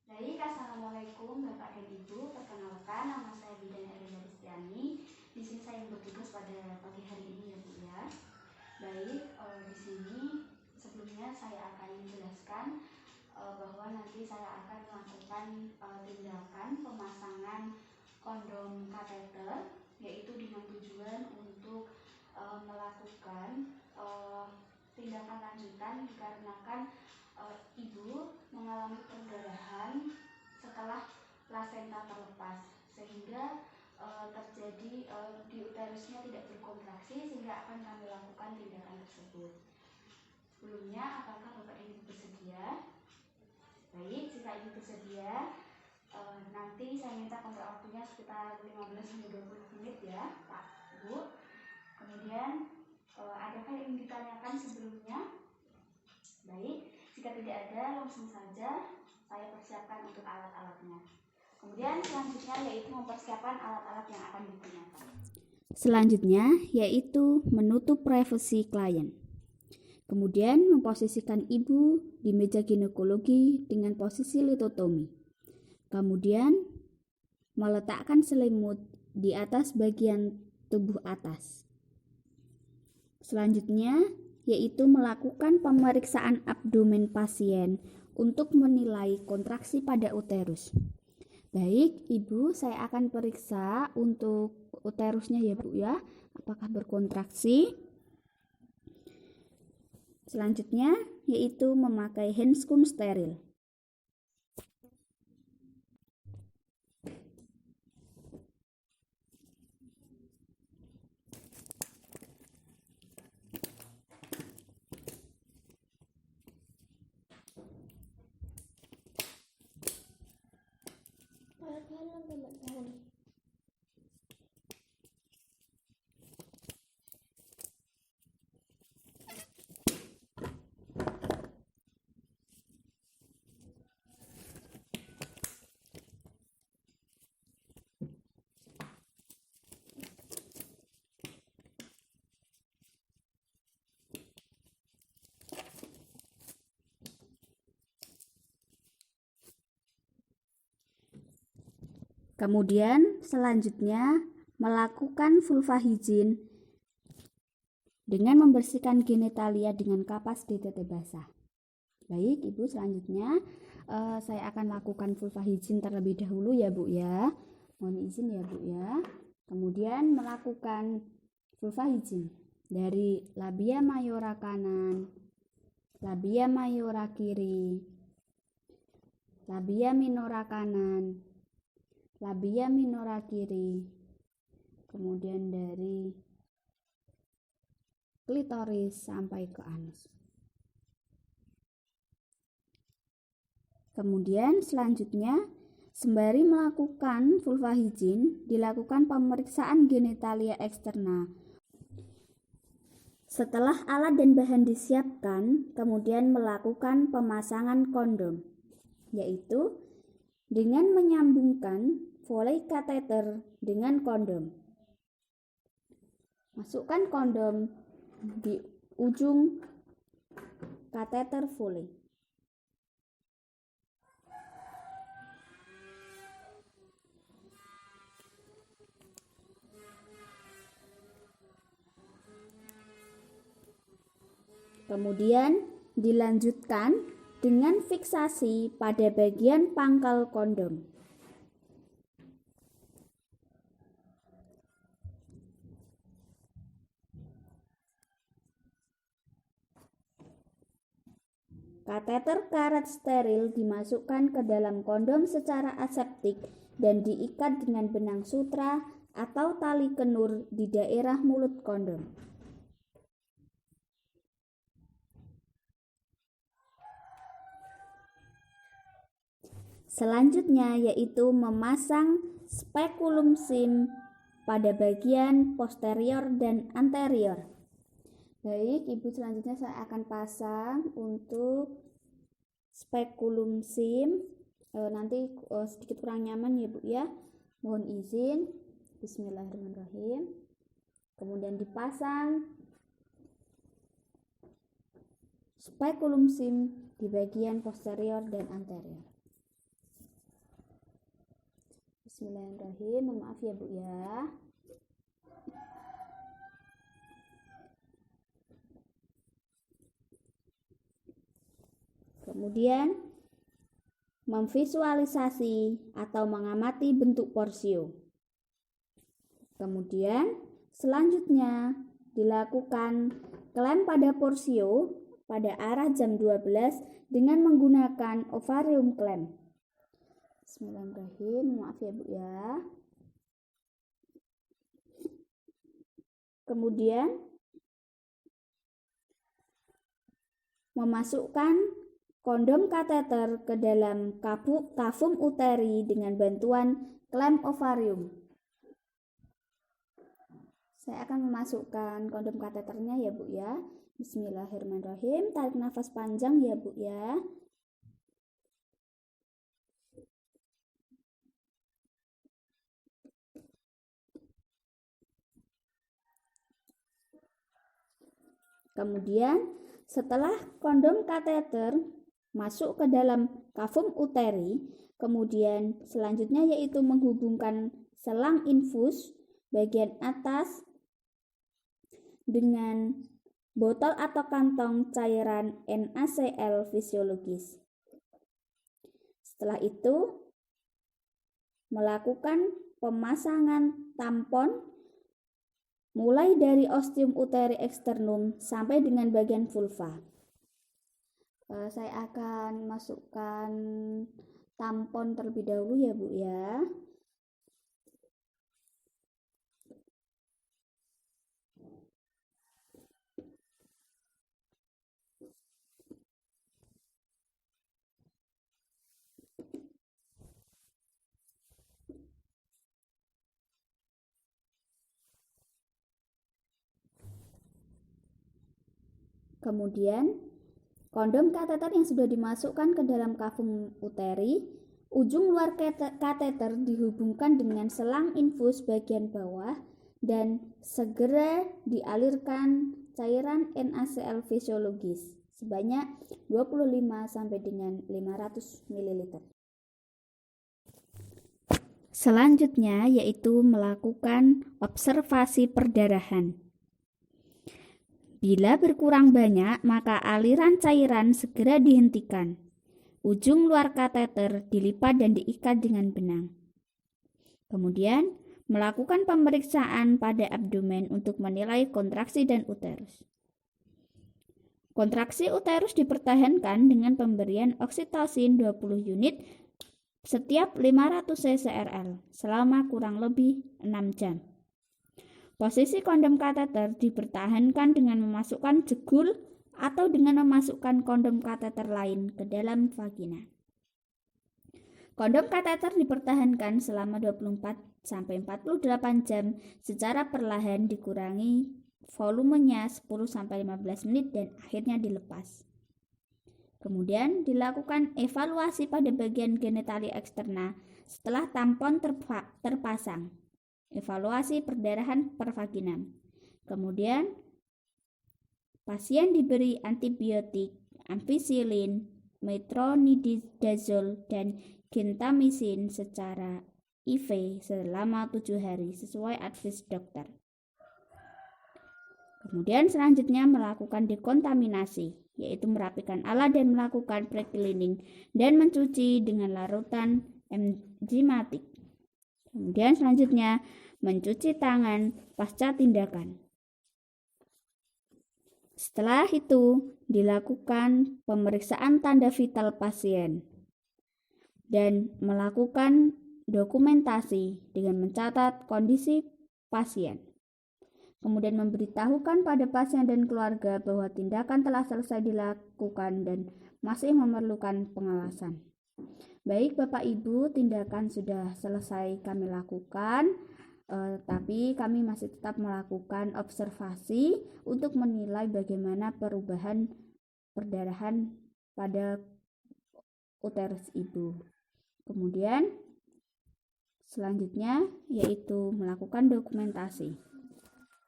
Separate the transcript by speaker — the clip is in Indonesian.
Speaker 1: Baik, Assalamualaikum Bapak dan Ibu. Perkenalkan, nama saya Bidan Erina Ristiani. Di sini saya yang bertugas pada pagi hari ini ya Bu ya. Baik, di sini sebelumnya saya akan menjelaskan bahwa nanti saya akan melakukan tindakan pemasangan kondom kateter, yaitu dengan tujuan untuk melakukan tindakan lanjutan dikarenakan ibu mengalami perdarahan setelah plasenta terlepas, sehingga terjadi di uterusnya tidak berkontraksi, sehingga akan kami lakukan tindakan tersebut. Sebelumnya, apakah Bapak dan Ibu bersedia? Baik, jika Ibu bersedia, nanti saya minta kontrak waktunya sekitar 15-20 menit ya Pak Ibu. Kemudian adakah yang ingin ditanyakan sebelumnya? Baik, jika tidak ada, langsung saja saya persiapkan untuk alat-alatnya. Kemudian selanjutnya yaitu mempersiapkan alat-alat yang akan digunakan.
Speaker 2: Selanjutnya yaitu menutup privasi klien. Kemudian memposisikan ibu di meja ginekologi dengan posisi litotomi. Kemudian meletakkan selimut di atas bagian tubuh atas. Selanjutnya yaitu melakukan pemeriksaan abdomen pasien untuk menilai kontraksi pada uterus. Baik, Ibu, saya akan periksa untuk uterusnya ya, Bu ya. Apakah berkontraksi? Selanjutnya yaitu memakai handscoon steril. Kemudian selanjutnya melakukan vulva hygiene dengan membersihkan genitalia dengan kapas DTT basah. Baik, Ibu, selanjutnya saya akan lakukan vulva hygiene terlebih dahulu ya, Bu ya. Mohon izin ya, Bu ya. Kemudian melakukan vulva hygiene dari labia mayora kanan, labia mayora kiri, labia minora kanan, labia minora kiri, kemudian dari klitoris sampai ke anus. Kemudian selanjutnya sembari melakukan vulva hygiene dilakukan pemeriksaan genitalia eksterna. Setelah alat dan bahan disiapkan, kemudian melakukan pemasangan kondom, yaitu dengan menyambungkan Foley kateter dengan kondom. Masukkan kondom di ujung kateter Foley. Kemudian dilanjutkan dengan fiksasi pada bagian pangkal kondom. Kateter karet steril dimasukkan ke dalam kondom secara aseptik dan diikat dengan benang sutra atau tali kenur di daerah mulut kondom. Selanjutnya yaitu memasang spekulum sim pada bagian posterior dan anterior. Baik, Ibu, selanjutnya saya akan pasang untuk spekulum sim. Nanti sedikit kurang nyaman ya, Bu ya. Mohon izin. Bismillahirrahmanirrahim. Kemudian dipasang spekulum sim di bagian posterior dan anterior. Bismillahirrahmanirrahim. Maaf ya Bu ya. Kemudian memvisualisasi atau mengamati bentuk porsio. Kemudian selanjutnya dilakukan klem pada porsio pada arah jam 12 dengan menggunakan ovarium klem. Bismillahirrahmanirrahim. Maaf ya Bu ya. Kemudian memasukkan kondom kateter ke dalam kavum uteri dengan bantuan klem ovarium. Saya akan memasukkan kondom kateternya ya Bu ya. Bismillahirrahmanirrahim. Tarik nafas panjang ya Bu ya. Kemudian setelah kondom kateter masuk ke dalam kavum uteri, kemudian selanjutnya yaitu menghubungkan selang infus bagian atas dengan botol atau kantong cairan NaCl fisiologis. Setelah itu melakukan pemasangan tampon mulai dari ostium uteri eksternum sampai dengan bagian vulva. Saya akan masukkan tampon terlebih dahulu ya Bu ya. Kemudian kondom kateter yang sudah dimasukkan ke dalam kavum uteri, ujung luar kateter dihubungkan dengan selang infus bagian bawah dan segera dialirkan cairan NaCl fisiologis sebanyak 25 sampai dengan 500 ml. Selanjutnya yaitu melakukan observasi perdarahan. Bila berkurang banyak, maka aliran cairan segera dihentikan. Ujung luar kateter dilipat dan diikat dengan benang. Kemudian, melakukan pemeriksaan pada abdomen untuk menilai kontraksi dan uterus. Kontraksi uterus dipertahankan dengan pemberian oksitosin 20 unit setiap 500 ccrl selama kurang lebih 6 jam. Posisi kondom kateter dipertahankan dengan memasukkan jegul atau dengan memasukkan kondom kateter lain ke dalam vagina. Kondom kateter dipertahankan selama 24 sampai 48 jam secara perlahan dikurangi volumenya 10 sampai 15 menit dan akhirnya dilepas. Kemudian dilakukan evaluasi pada bagian genitalia eksterna setelah tampon terpasang. Evaluasi perdarahan per vaginam. Kemudian pasien diberi antibiotik, ampicillin, metronidazole dan gentamicin secara IV selama 7 hari sesuai advis dokter. Kemudian selanjutnya melakukan dekontaminasi, yaitu merapikan alat dan melakukan pre-cleaning dan mencuci dengan larutan enzimatik. Kemudian selanjutnya mencuci tangan pasca tindakan. Setelah itu dilakukan pemeriksaan tanda vital pasien dan melakukan dokumentasi dengan mencatat kondisi pasien. Kemudian memberitahukan pada pasien dan keluarga bahwa tindakan telah selesai dilakukan dan masih memerlukan pengawasan. Baik Bapak Ibu, tindakan sudah selesai kami lakukan, tapi kami masih tetap melakukan observasi untuk menilai bagaimana perubahan perdarahan pada uterus ibu. Kemudian selanjutnya yaitu melakukan dokumentasi.